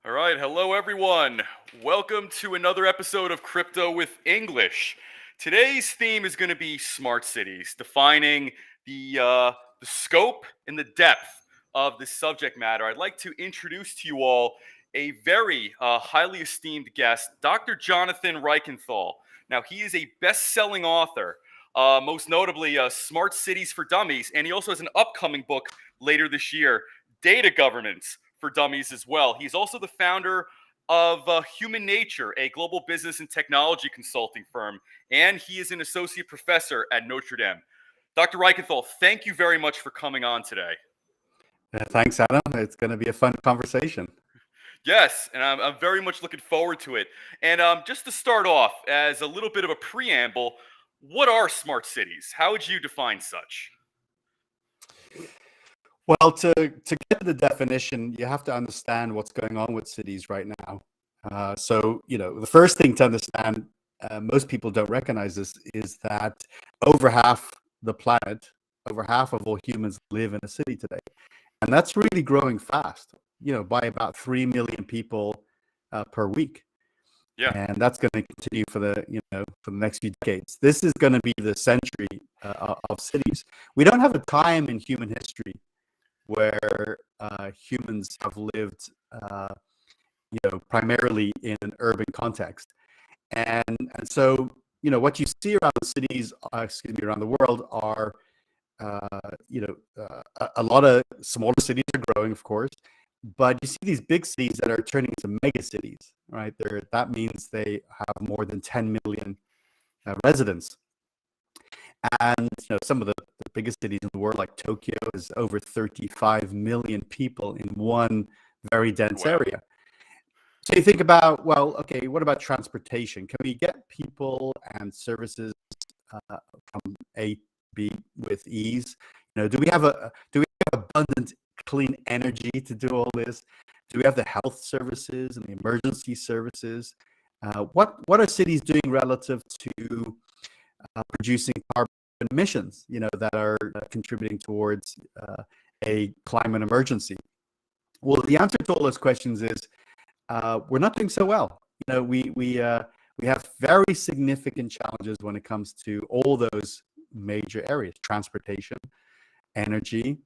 All right, hello everyone. Welcome to another episode of Crypto with English. Today's theme is going to be smart cities, defining the scope and the depth of this subject matter. I'd like to introduce to you all a very highly esteemed guest, Dr. Jonathan Reichental. Now, he is a best-selling author, most notably Smart Cities for Dummies, and he also has an upcoming book later this year, Data Governance for Dummies as well. He's also the founder of Human Nature, a global business and technology consulting firm, and he is an associate professor at Notre Dame. Dr. Reichental, thank you very much for coming on today. Thanks, Adam. It's going to be a fun conversation. Yes, and I'm very much looking forward to it. And just to start off, as a little bit of a preamble, what are smart cities? How would you define such? Well, to get to the definition, you have to understand what's going on with cities right now. The first thing to understand, most people don't recognize this, is that over half the planet, over half of all humans live in a city today. And that's really growing fast, by about 3 million people per week. Yeah. And that's going to continue for the next few decades. This is going to be the century of cities. We don't have a time in human history where humans have lived, primarily in an urban context, and so what you see around the cities, around the world, are a lot of smaller cities are growing, of course, but you see these big cities that are turning into mega cities, right? That means they have more than 10 million residents. And some of the biggest cities in the world, like Tokyo, is over 35 million people in one very dense area. So you think about, well, okay, what about transportation? Can we get people and services from A to B with ease? Do we have abundant clean energy to do all this? Do we have the health services and the emergency services? What are cities doing relative to producing carbon emissions, that are contributing towards a climate emergency? Well, the answer to all those questions is we're not doing so well. We have very significant challenges when it comes to all those major areas: transportation, energy,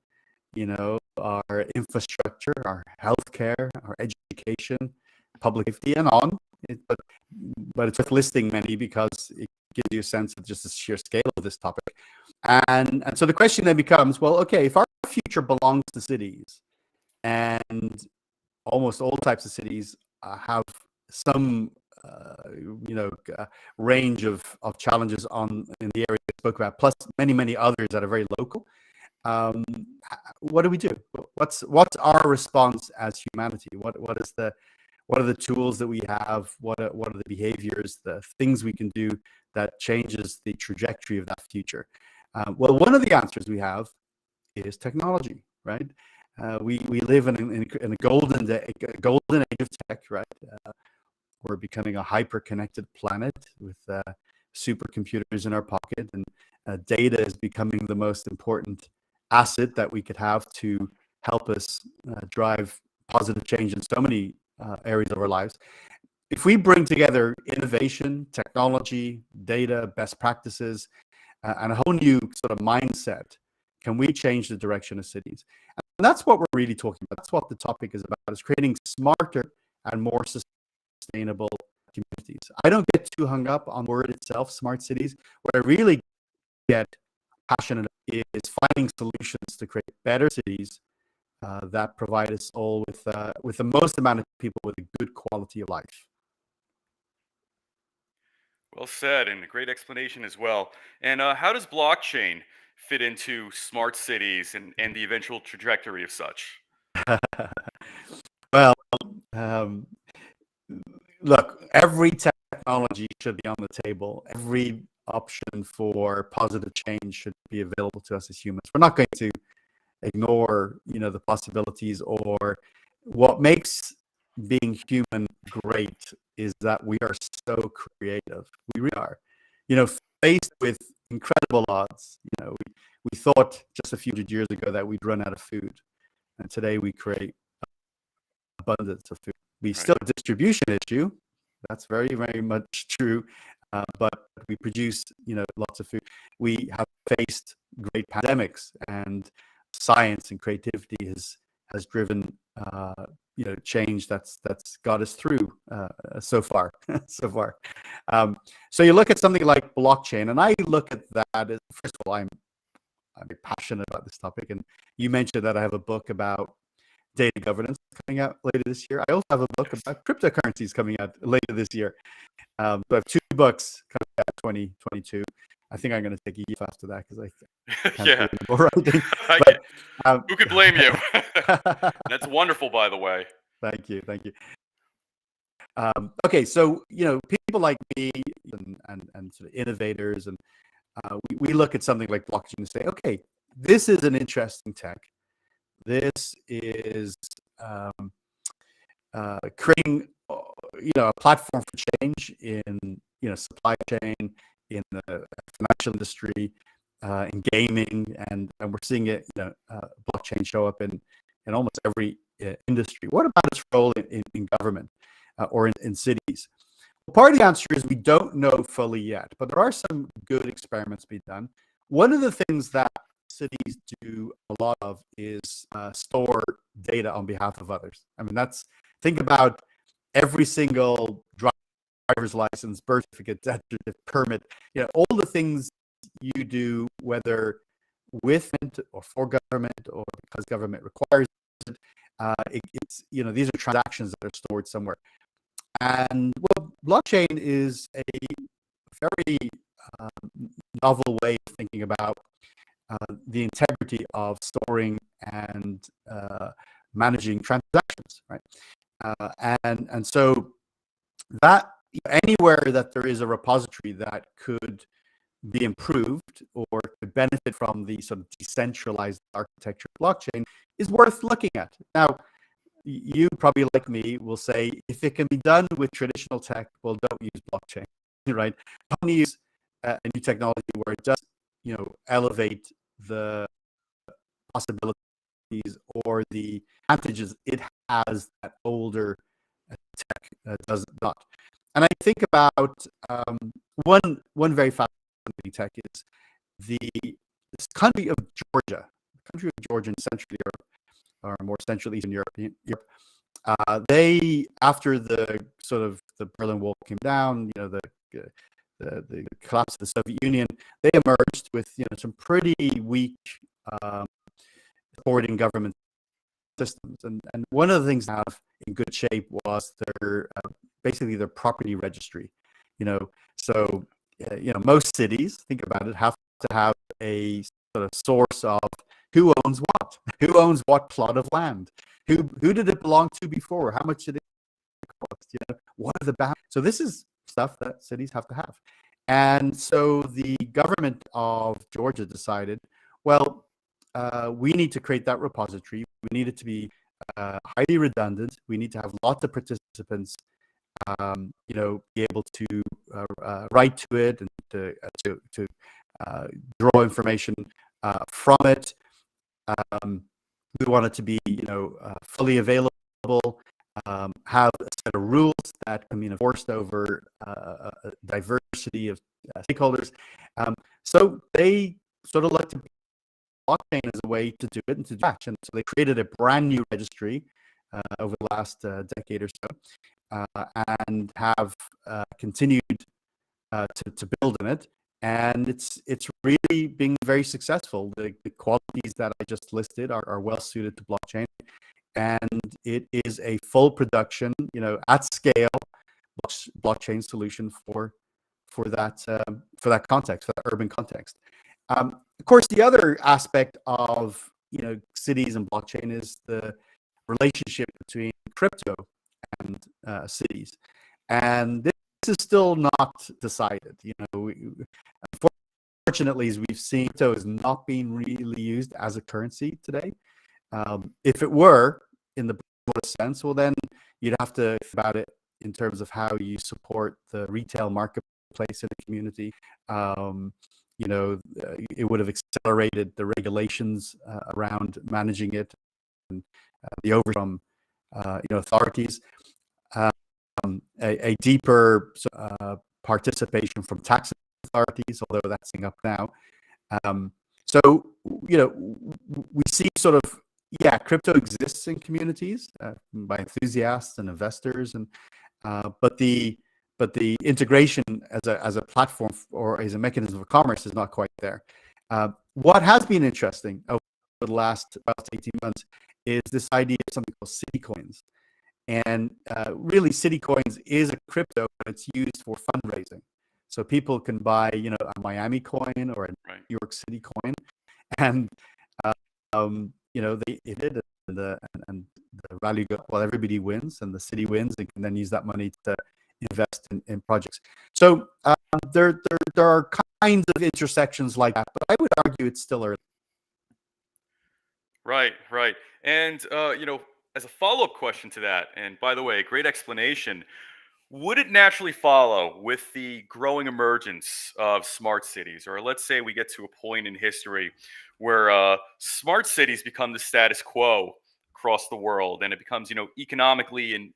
our infrastructure, our healthcare, our education, public safety, and on. But it's worth listing many because it gives you a sense of just the sheer scale of this topic. And so the question then becomes, well, okay, if our future belongs to cities, and almost all types of cities have some range of challenges in the area I spoke about, plus many others that are very local. What do we do? What's our response as humanity? What are the tools that we have? What are the behaviors, the things we can do that changes the trajectory of that future? Well, one of the answers we have is technology, right? We live in a golden age of tech, right? We're becoming a hyper-connected planet with supercomputers in our pocket, and data is becoming the most important asset that we could have to help us drive positive change in so many areas of our lives. If we bring together innovation, technology, data, best practices, and a whole new sort of mindset, can we change the direction of cities? And that's what we're really talking about. That's what the topic is about, is creating smarter and more sustainable communities. I don't get too hung up on the word itself, smart cities. What I really get passionate about is finding solutions to create better cities that provide us all with the most amount of people with a good quality of life. Well said, and a great explanation as well. And how does blockchain fit into smart cities and the eventual trajectory of such? Well, look, every technology should be on the table. Every option for positive change should be available to us as humans. We're not going to ignore, the possibilities, or what makes being human great is that we are so creative. We really are. Faced with incredible odds, we thought just a few hundred years ago that we'd run out of food, and today we create abundance of food. We Right. still have a distribution issue. That's very, very much true. But we produce, lots of food. We have faced great pandemics, and science and creativity has driven, change that's got us through so far, so far. So you look at something like blockchain, and I look at that as, first of all, I'm passionate about this topic, and you mentioned that I have a book about data governance coming out later this year. I also have a book about cryptocurrencies coming out later this year. So I have two books coming out 2022. I think I'm going to take a year after that because I can't do Yeah. any more writing. I But Who could blame you? That's wonderful, by the way. thank you, thank you. Okay, so people like me and sort of innovators, and we look at something like blockchain and say, okay, this is an interesting tech. This is creating, a platform for change in, supply chain, in the financial industry, in gaming, and we're seeing it, blockchain show up in almost every industry. What about its role in government or in cities? Well, part of the answer is we don't know fully yet, but there are some good experiments being done. One of the things that cities do a lot of is store data on behalf of others. I mean, think about every single driver's license, birth certificate, death certificate, permit, all the things you do, whether with or for government or because government requires it. It's, these are transactions that are stored somewhere. And well, blockchain is a very novel way of thinking about the integrity of storing and managing transactions, right? And so that anywhere that there is a repository that could be improved or could benefit from the sort of decentralized architecture of blockchain is worth looking at. Now, you probably, like me, will say, if it can be done with traditional tech, well, don't use blockchain, right? Don't use a new technology where it does, elevate the possibilities or the advantages it has that older tech does not. And I think about one very fascinating tech is this country of Georgia, in Central Europe, or more Central Eastern Europe. They, after the Berlin Wall came down, the collapse of the Soviet Union, they emerged with some pretty weak supporting government systems, and one of the things they have in good shape was their basically their property registry. So most cities, think about it, have to have a sort of source of who owns what plot of land, who did it belong to before, how much did it cost, what are the boundaries. So this is stuff that cities have to have. And so the government of Georgia decided, well, we need to create that repository. We need it to be highly redundant. We need to have lots of participants, be able to write to it and to draw information from it. We want it to be, fully available. Have a set of rules that can be enforced over a diversity of stakeholders. So they sort of looked at blockchain as a way to do it and to do that. And so they created a brand new registry over the last decade or so, and have continued to build in it. And it's really being very successful. The qualities that I just listed are well suited to blockchain, and it is a full production, at scale blockchain solution for that context, for that urban context. Of course, the other aspect of cities and blockchain is the relationship between crypto and cities, and this is still not decided. Unfortunately, as we've seen, crypto is not being really used as a currency today. If it were in the broadest sense, well, then you'd have to think about it in terms of how you support the retail marketplace in the community. It would have accelerated the regulations around managing it and the oversight from authorities. a deeper participation from tax authorities, although that's thing up now. So, we see sort of, yeah, crypto exists in communities by enthusiasts and investors, and but the integration as a platform or as a mechanism of commerce is not quite there. What has been interesting over the last about 18 months is this idea of something called city coins. And really, city coins is a crypto, but it's used for fundraising. So people can buy, a Miami coin or a New York City coin, and they hit it, and the value goes, well, everybody wins, and the city wins, and can then use that money to invest in projects. So there are kinds of intersections like that, but I would argue it's still early. Right, right. And as a follow-up question to that, and by the way, great explanation. Would it naturally follow with the growing emergence of smart cities, or let's say we get to a point in history where smart cities become the status quo across the world, and it becomes, economically and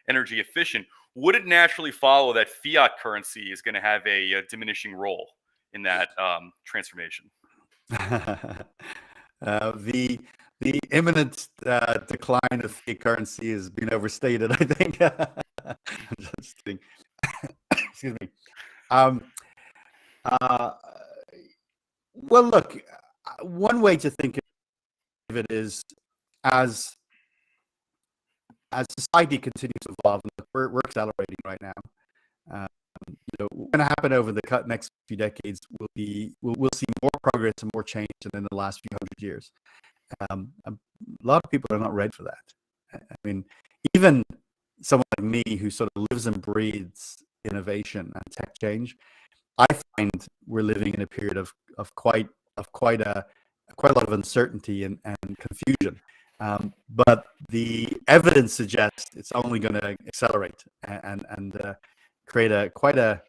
energy efficient? Would it naturally follow that fiat currency is going to have a diminishing role in that transformation? The imminent decline of fiat currency has been overstated, I think. I'm just kidding. Excuse me. Well, look, one way to think of it is as society continues to evolve, and we're accelerating right now. What's going to happen over the next few decades we'll see more progress and more change than in the last few hundred years. A lot of people are not ready for that. I mean, even someone like me who sort of lives and breathes innovation and tech change, I find we're living in a period of quite a lot of uncertainty and confusion. But the evidence suggests it's only going to accelerate and create quite a.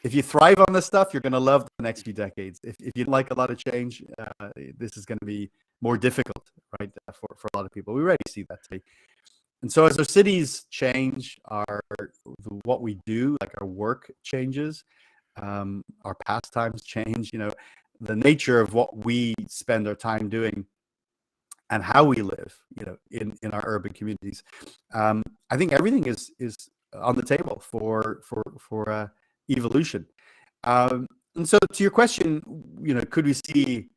If you thrive on this stuff, you're going to love the next few decades. If you like a lot of change, this is going to be more difficult, right, for a lot of people. We already see that today. And so as our cities change, what we do, like our work changes, our pastimes change, the nature of what we spend our time doing and how we live, in our urban communities. I think everything is on the table for evolution. And so to your question, could we see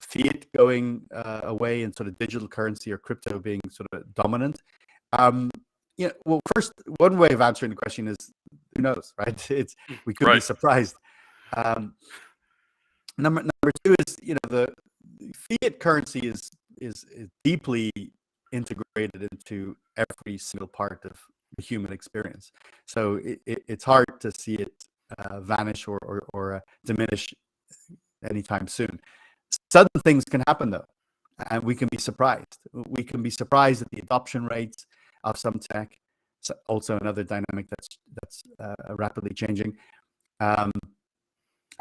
fiat going away and sort of digital currency or crypto being sort of dominant? Well, first, one way of answering the question is, who knows, right? We could be surprised. Number two is, the fiat currency is deeply integrated into every single part of the human experience. So it's hard to see it vanish or diminish anytime soon. Sudden things can happen, though, and we can be surprised. We can be surprised at the adoption rates of some tech. So also another dynamic that's rapidly changing. A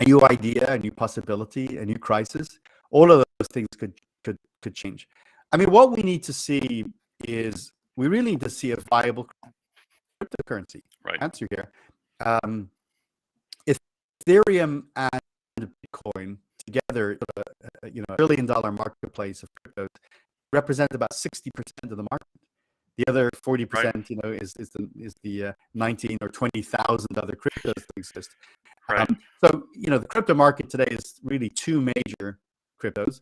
new idea, a new possibility, a new crisis. All of those things could change. I mean, what we need to see is we really need to see a viable cryptocurrency. Answer here. Ethereum and Bitcoin together, $1 trillion marketplace of cryptos, represent about 60% of the market. The other 40%, is the 19 or 20,000 other cryptos that exist. So, the crypto market today is really two major cryptos,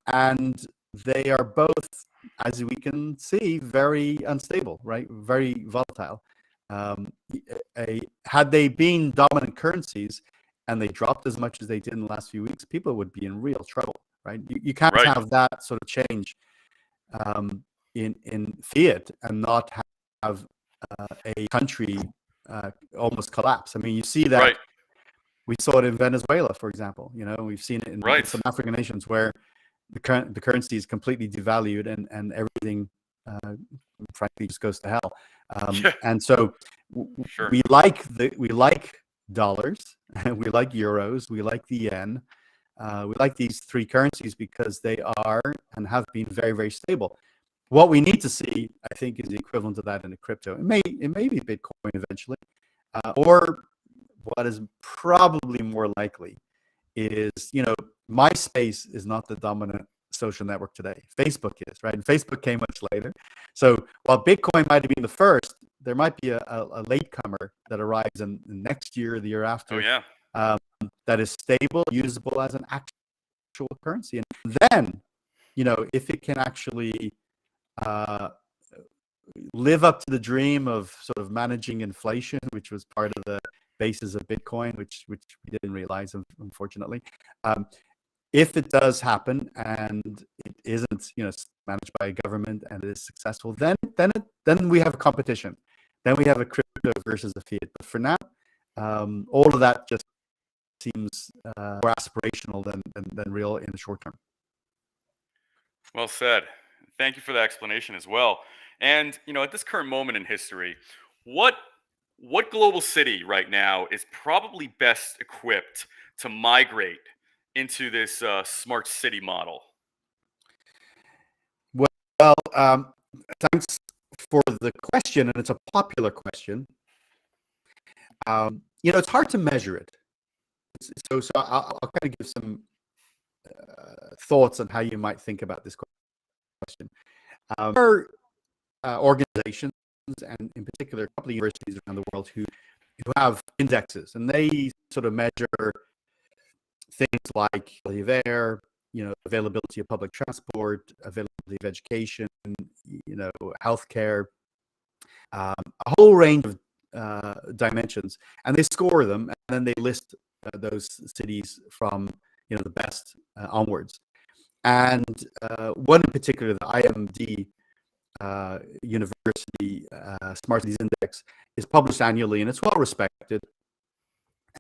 and they are both, as we can see, very unstable, right? Very volatile. Had they been dominant currencies and they dropped as much as they did in the last few weeks, people would be in real trouble, right? You can't have that sort of change in fiat and not have a country almost collapse. I mean, you see that. We saw it in Venezuela, for example. We've seen it in some African nations where the currency is completely devalued and everything, frankly, just goes to hell. And so we like dollars, we like euros, we like the yen, we like these three currencies because they are and have been very, very stable. What we need to see, I think, is the equivalent of that in a crypto. It may be Bitcoin eventually, or what is probably more likely is, MySpace is not the dominant social network today. Facebook is, right? And Facebook came much later. So while Bitcoin might have been the first, there might be a latecomer that arrives in next year, the year Oh after, yeah. um, that is stable, usable as an actual currency. And then, if it can actually uh, live up to the dream of sort of managing inflation, which was part of the basis of Bitcoin, which we didn't realize, unfortunately. If it does happen and it isn't, managed by a government and it is successful, then we have a competition. Then we have a crypto versus a fiat. But for now, all of that just seems more aspirational than real in the short term. Well said. Thank you for the explanation as well. And at this current moment in history, what what global city right now is probably best equipped to migrate into this smart city model? Well, thanks for the question, and it's a popular question. It's hard to measure it. So I'll kind of give some thoughts on how you might think about this question. There are organizations, and in particular, a couple of universities around the world who have indexes, and they sort of measure things like quality of air, availability of public transport, availability of education, healthcare, a whole range of dimensions, and they score them, and then they list those cities from the best onwards. And one in particular, the IMD University Smart Cities Index, is published annually, and it's well respected.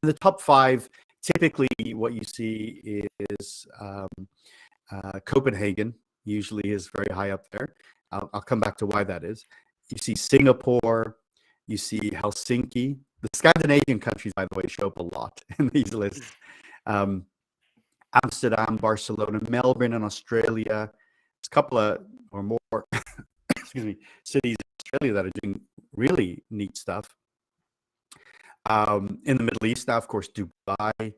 In the top five, typically what you see is Copenhagen, usually is very high up there. I'll come back to why that is. You see Singapore, you see Helsinki. The Scandinavian countries, by the way, show up a lot in these lists. Amsterdam, Barcelona, Melbourne in Australia. There's a couple of or more excuse me, cities in Australia that are doing really neat stuff. In the Middle East now, of course, Dubai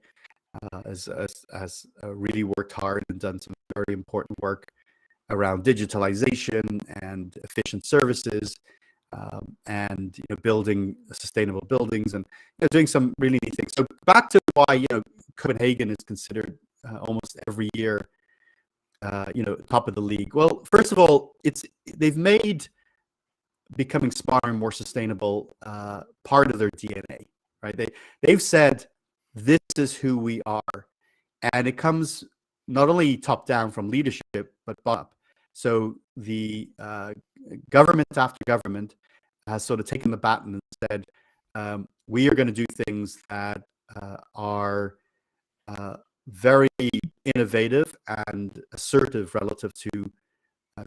has really worked hard and done some very important work around digitalization and efficient services, and building sustainable buildings, and doing some really neat things. So back to why Copenhagen is considered almost every year top of the league. Well, first of all, they've made becoming smarter and more sustainable part of their DNA, right? They've said this is who we are, and it comes not only top down from leadership but bottom up. So the government after government has sort of taken the baton and said, we are going to do things that are very innovative and assertive relative to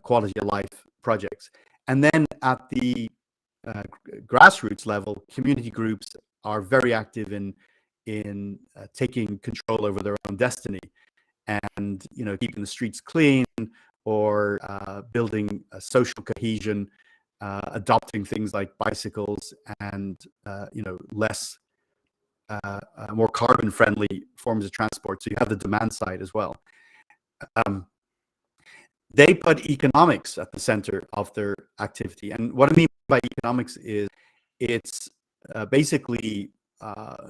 quality of life projects. And then at the grassroots level, community groups are very active in taking control over their own destiny, and keeping the streets clean, or building a social cohesion, adopting things like bicycles and less more carbon friendly forms of transport. So you have the demand side as well. They put economics at the center of their activity. And what I mean by economics is it's basically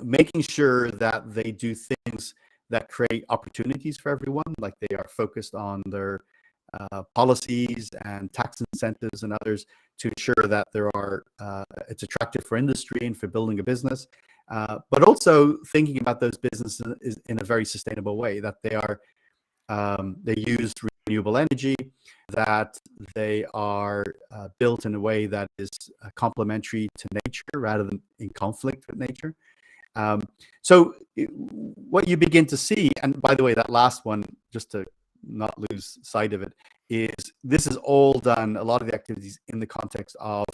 making sure that they do things that create opportunities for everyone, like they are focused on their policies and tax incentives and others to ensure that it's attractive for industry and for building a business, but also thinking about those businesses in a very sustainable way, that they use renewable energy, that they are built in a way that is complementary to nature rather than in conflict with nature. So what you begin to see, and by the way, that last one, just to not lose sight of it, is this is all done, a lot of the activities, in the context of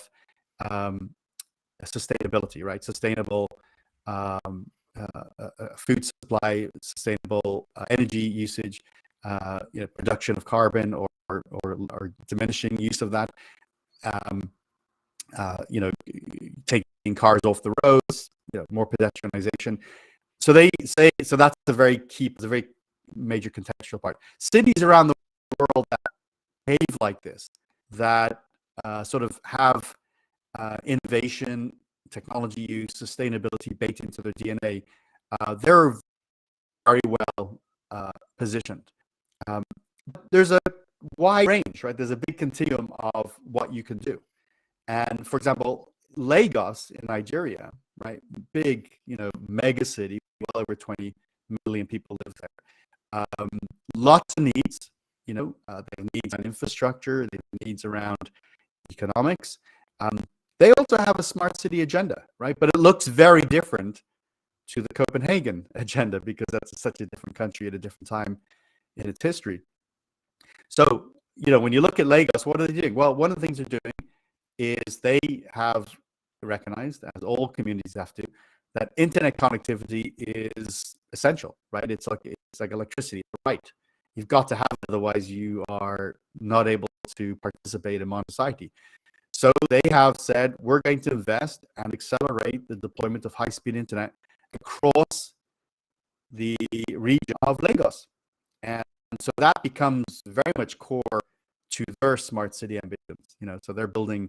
sustainability, right? Sustainable food supply, sustainable energy usage, production of carbon or or diminishing use of that. You know, taking cars off the roads, you know, more pedestrianization. So they say, so that's a very key, it's a very major contextual part. Cities around the world that behave like this, that sort of have innovation, technology use, sustainability baked into their DNA, they're very well positioned. There's a wide range, right? There's a big continuum of what you can do. And for example, Lagos in Nigeria, right? Big, you know, mega city, well over 20 million people live there. Lots of needs, you know, they have needs on infrastructure, they have needs around economics. They also have a smart city agenda, right? But it looks very different to the Copenhagen agenda because that's such a different country at a different time in its history. So, you know, when you look at Lagos, what are they doing? Well, one of the things they're doing is they have recognized, as all communities have to, that internet connectivity is essential, right? It's like electricity, right? You've got to have it, otherwise you are not able to participate in modern society. So they have said, we're going to invest and accelerate the deployment of high-speed internet across the region of Lagos. And so that becomes very much core to their smart city ambitions. You know, so they're building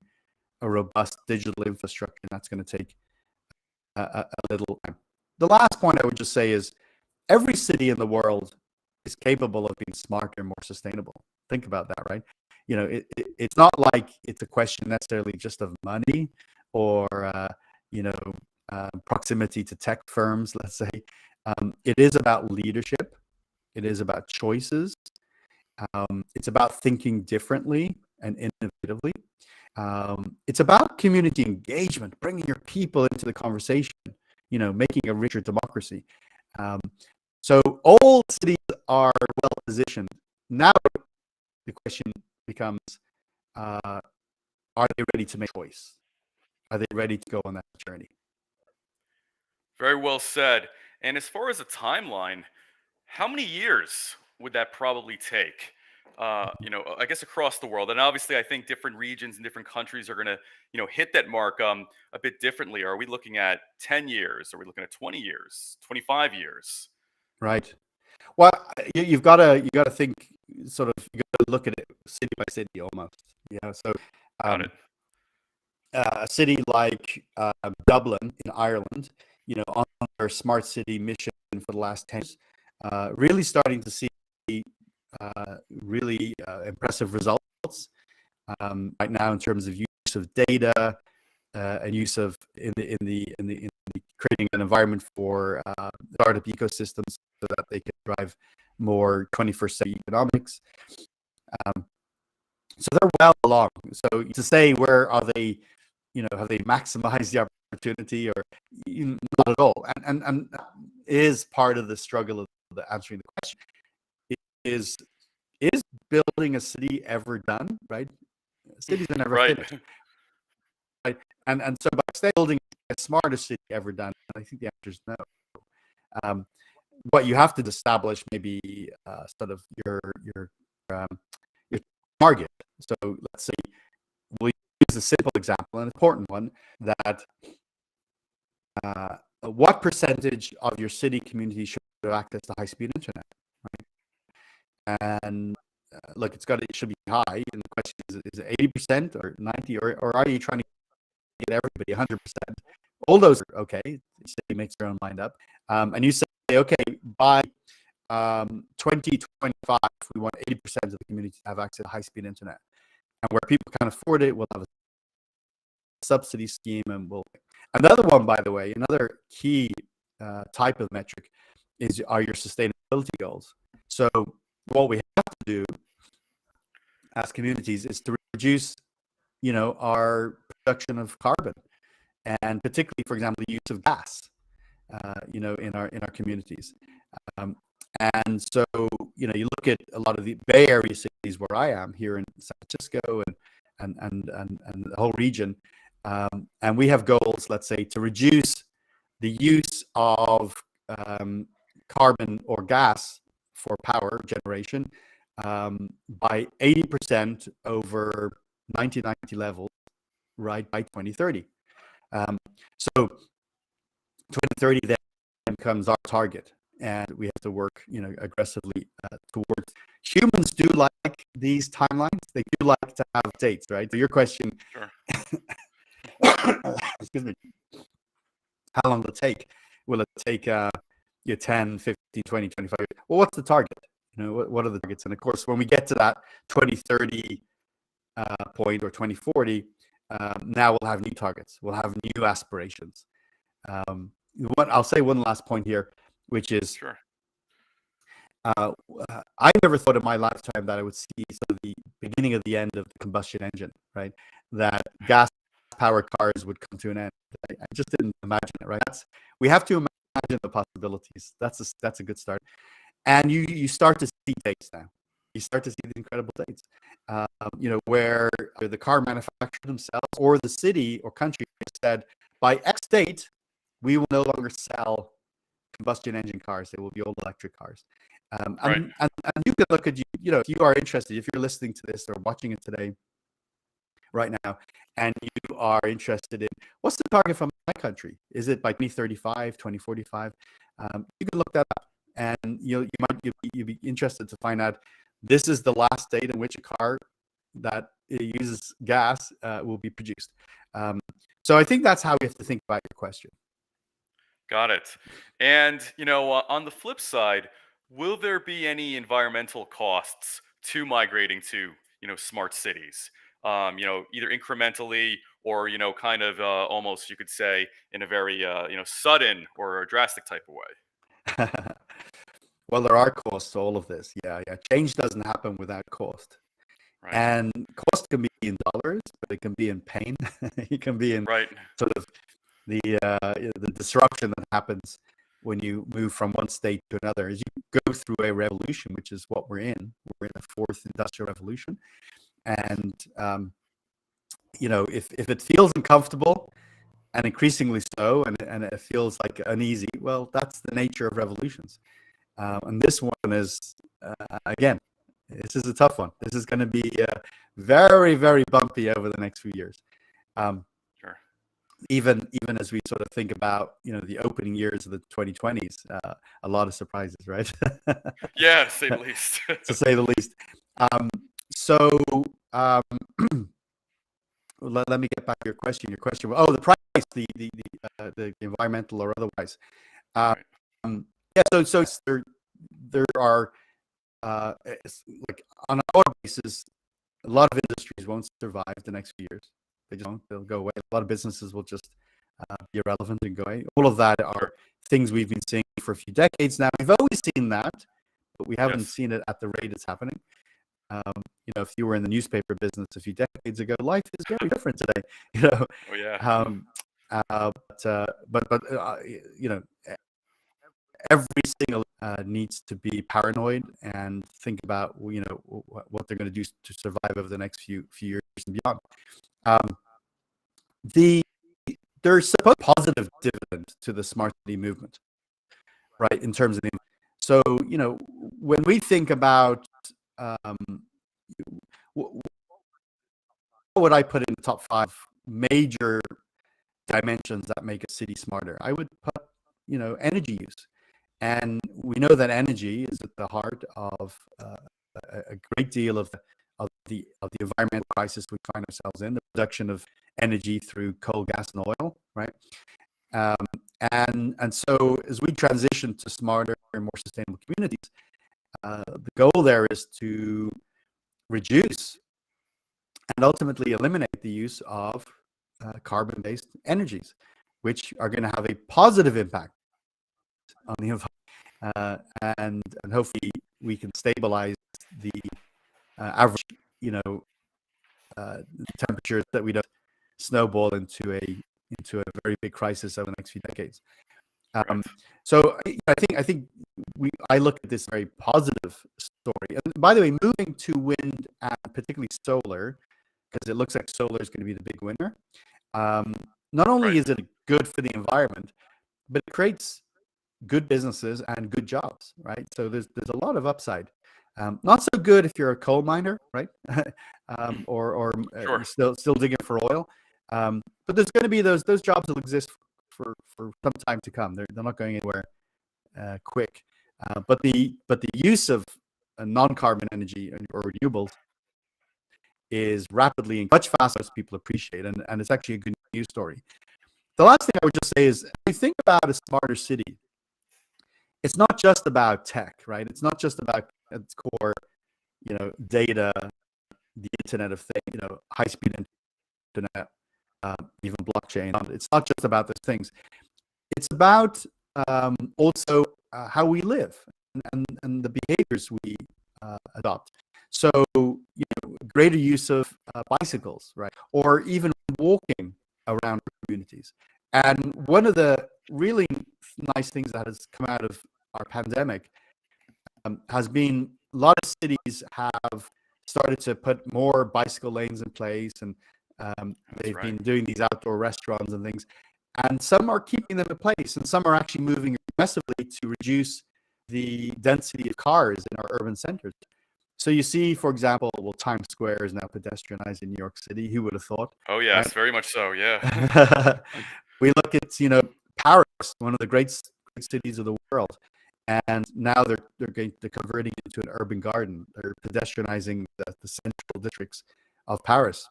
a robust digital infrastructure, and that's going to take a little time. The last point I would just say is every city in the world is capable of being smarter and more sustainable. Think about that, right? You know, it's not like it's a question necessarily just of money or, you know, proximity to tech firms, let's say. It is about leadership. It is about choices. It's about thinking differently and innovatively. It's about community engagement, bringing your people into the conversation, you know, making a richer democracy. So all cities are well positioned. Now the question becomes, are they ready to make a choice? Are they ready to go on that journey? Very well said. And as far as a timeline, how many years would that probably take? You know, I guess across the world, and obviously, I think different regions and different countries are going to, you know, hit that mark a bit differently. Are we looking at 10 years? Are we looking at 20 years? 25 years? Right. Well, you've got to think sort of, you got to look at it city by city almost. Yeah. So Got it. a city like Dublin in Ireland, you know, on their smart city mission for the last 10 years, really starting to see really impressive results right now in terms of use of data and use of in the creating an environment for startup ecosystems so that they can drive more 21st century economics. So they're well along. So to say where are they, you know, have they maximized the opportunity or not at all? And is part of the struggle of answering the question is building a city ever done, right? Cities are never Right. finished, right? And so by building a smartest city ever done, I think the answer is no. What you have to establish maybe sort of your target. So let's say we'll use a simple example, an important one, that what percentage of your city community should have access to high-speed internet, right? And look, it should be high. And the question is it 80% or 90, or are you trying to get everybody 100%? All those are okay. Each city makes their own mind up. And you say, okay, by 2025, we want 80% of the community to have access to high-speed internet. And where people can afford it, we'll have a subsidy scheme, and we'll. Another one, by the way, another key type of metric are your sustainability goals. So what we have to do as communities is to reduce, you know, our production of carbon, and particularly, for example, the use of gas, you know, in our communities. And so, you know, you look at a lot of the Bay Area cities where I am here in San Francisco and the whole region, and we have goals, let's say, to reduce the use of carbon or gas for power generation by 80% over 1990 levels, right, by 2030. So 2030 then becomes our target, and we have to work, aggressively towards. Humans do like these timelines. They do like to have dates, right? So your question, Sure. excuse me, how long will it take? Will it take 10, 15, 20, 25 years? Well, what's the target? What are the targets? And of course, when we get to that 2030 point, or 2040, now we'll have new targets. We'll have new aspirations. I'll say one last point here, which is, Sure. I never thought in my lifetime that I would see sort of the beginning of the end of the combustion engine, right? That gas-powered cars would come to an end. I just didn't imagine it, right? We have to imagine the possibilities. That's a good start. And you start to see dates now. You start to see the incredible dates, where the car manufacturer themselves or the city or country said, by X date, we will no longer sell combustion engine cars. They will be all electric cars. Right. And you can look at, if you are interested, if you're listening to this or watching it today, right now, and you are interested in what's the target for my country? Is it by 2035, 2045? You can look that up, and you'll be interested to find out this is the last date in which a car that uses gas will be produced. So I think that's how we have to think about your question. Got it. And, on the flip side, will there be any environmental costs to migrating to, smart cities? Either incrementally or, kind of almost, you could say, in a very, sudden or drastic type of way. Well, there are costs to all of this. Yeah. Change doesn't happen without cost. Right. And cost can be in dollars, but it can be in pain. It can be in Right. sort of the disruption that happens when you move from one state to another. As you go through a revolution, which is what we're in the fourth industrial revolution. And, if it feels uncomfortable, and increasingly so, and it feels like uneasy, well, that's the nature of revolutions. And this one is, again, this is a tough one. This is going to be very, very bumpy over the next few years. Sure. Even as we sort of think about, the opening years of the 2020s, a lot of surprises, right? Yeah, to say the least. To say the least. So let me get back to your question. Your question, the price, the environmental or otherwise. Right. Yeah, so there are, like on a broad basis, a lot of industries won't survive the next few years. They just won't. They'll go away. A lot of businesses will just be irrelevant and go away. All of that are things we've been seeing for a few decades now. We've always seen that, but we haven't seen it at the rate it's happening. If you were in the newspaper business a few decades ago, life is very different today. Oh, yeah. But every single needs to be paranoid and think about what they're going to do to survive over the next few years and beyond. There's supposed positive dividend to the smart city movement, right? In terms of so when we think about what would I put in the top 5 major dimensions that make a city smarter? I would put energy use. And we know that energy is at the heart of a great deal of the environmental crisis we find ourselves in, the production of energy through coal, gas, and oil, right? And so as we transition to smarter and more sustainable communities, the goal there is to reduce and ultimately eliminate the use of carbon-based energies, which are going to have a positive impact on the environment, and hopefully we can stabilize the average, temperatures that we don't snowball into a very big crisis over the next few decades. Right. So I think I look at this very positive story. And by the way, moving to wind and particularly solar, because it looks like solar is going to be the big winner. Not only is it good for the environment, but it creates good businesses and good jobs, right? So there's a lot of upside. Not so good if you're a coal miner, right? Or Sure. you're still digging for oil. But there's going to be those jobs will exist for some time to come. They're not going anywhere quick. But the use of non-carbon energy or renewables is rapidly and much faster as people appreciate, and it's actually a good news story. The last thing I would just say is, if you think about a smarter city, it's not just about tech, right? It's not just about its core, data, the Internet of Things, high-speed internet, even blockchain. It's not just about those things. It's about also how we live and the behaviors we adopt. So, greater use of bicycles, right, or even walking around communities. And one of the really nice things that has come out of our pandemic has been a lot of cities have started to put more bicycle lanes in place, and That's they've right. been doing these outdoor restaurants and things. And some are keeping them in place, and some are actually moving aggressively to reduce the density of cars in our urban centers. So you see, for example, well, Times Square is now pedestrianized in New York City. Who would have thought, Oh right? yes, very much so. Yeah. We look at Paris, one of the great cities of the world, and now they're converting it into an urban garden. They're pedestrianizing the central districts of Paris,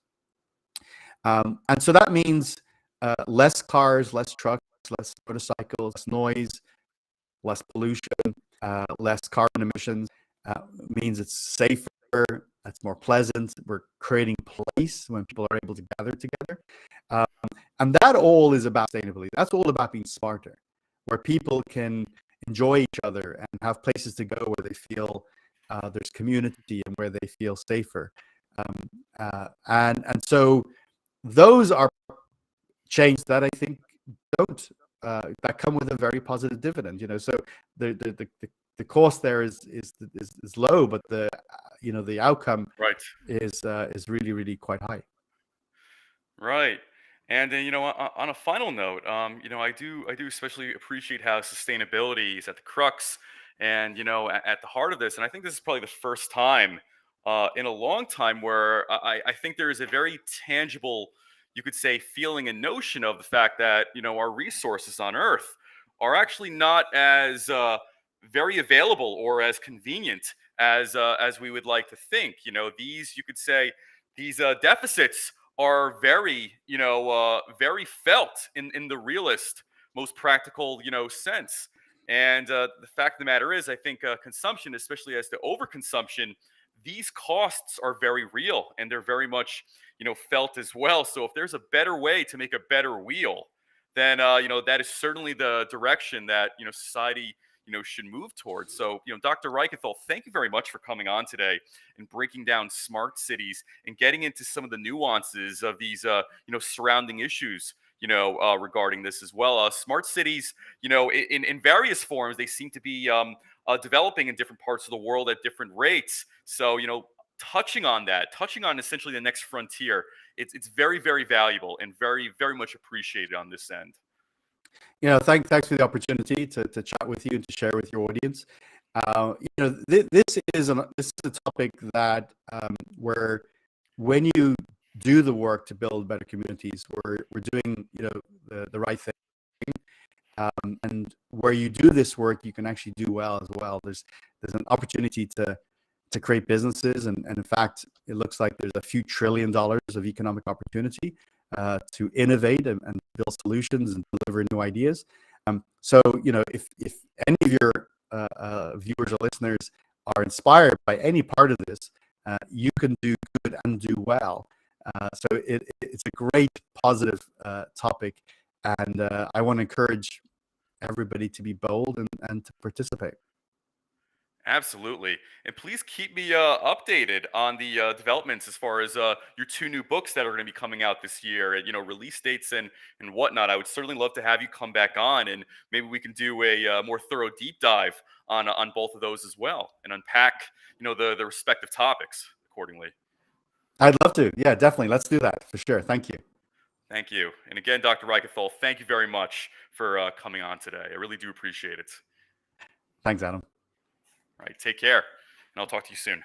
and so that means less cars, less trucks, less motorcycles, less noise, less pollution, less carbon emissions. Means it's safer, it's more pleasant. We're creating place when people are able to gather together. Um, and that all is about sustainability. That's all about being smarter, where people can enjoy each other and have places to go where they feel there's community and where they feel safer. And so those are changes that I think don't that come with a very positive dividend. So the cost there is low, but the outcome Right. is really really quite high. Right. And then, on a final note, I do especially appreciate how sustainability is at the crux and, at the heart of this. And I think this is probably the first time in a long time where I think there is a very tangible, you could say, feeling and notion of the fact that, our resources on Earth are actually not as very available or as convenient as we would like to think. These, you could say, these deficits are very, very felt in the realest, most practical, sense. And the fact of the matter is, I think consumption, especially as to overconsumption, these costs are very real and they're very much, felt as well. So if there's a better way to make a better wheel, then that is certainly the direction that society should move towards. So Dr. Reichental, thank you very much for coming on today and breaking down smart cities and getting into some of the nuances of these surrounding issues regarding this as well. Smart cities, in various forms, they seem to be developing in different parts of the world at different rates. So touching on that, touching on essentially the next frontier, it's very, very valuable and very, very much appreciated on this end. Thanks for the opportunity to chat with you and to share with your audience. This is a topic that where when you do the work to build better communities, we're doing the right thing. And where you do this work, you can actually do well as well. There's an opportunity to create businesses, and in fact, it looks like there's a few $1 trillion of economic opportunity to innovate and build solutions and deliver new ideas. So if any of your viewers or listeners are inspired by any part of this, you can do good and do well. It's a great positive topic, and I want to encourage everybody to be bold and to participate. Absolutely. And please keep me updated on the developments as far as your two new books that are going to be coming out this year and, release dates and whatnot. I would certainly love to have you come back on and maybe we can do a more thorough deep dive on both of those as well and unpack, the respective topics accordingly. I'd love to. Yeah, definitely. Let's do that for sure. Thank you. Thank you. And again, Dr. Reichenthal, thank you very much for coming on today. I really do appreciate it. Thanks, Adam. All right. Take care. and I'll talk to you soon.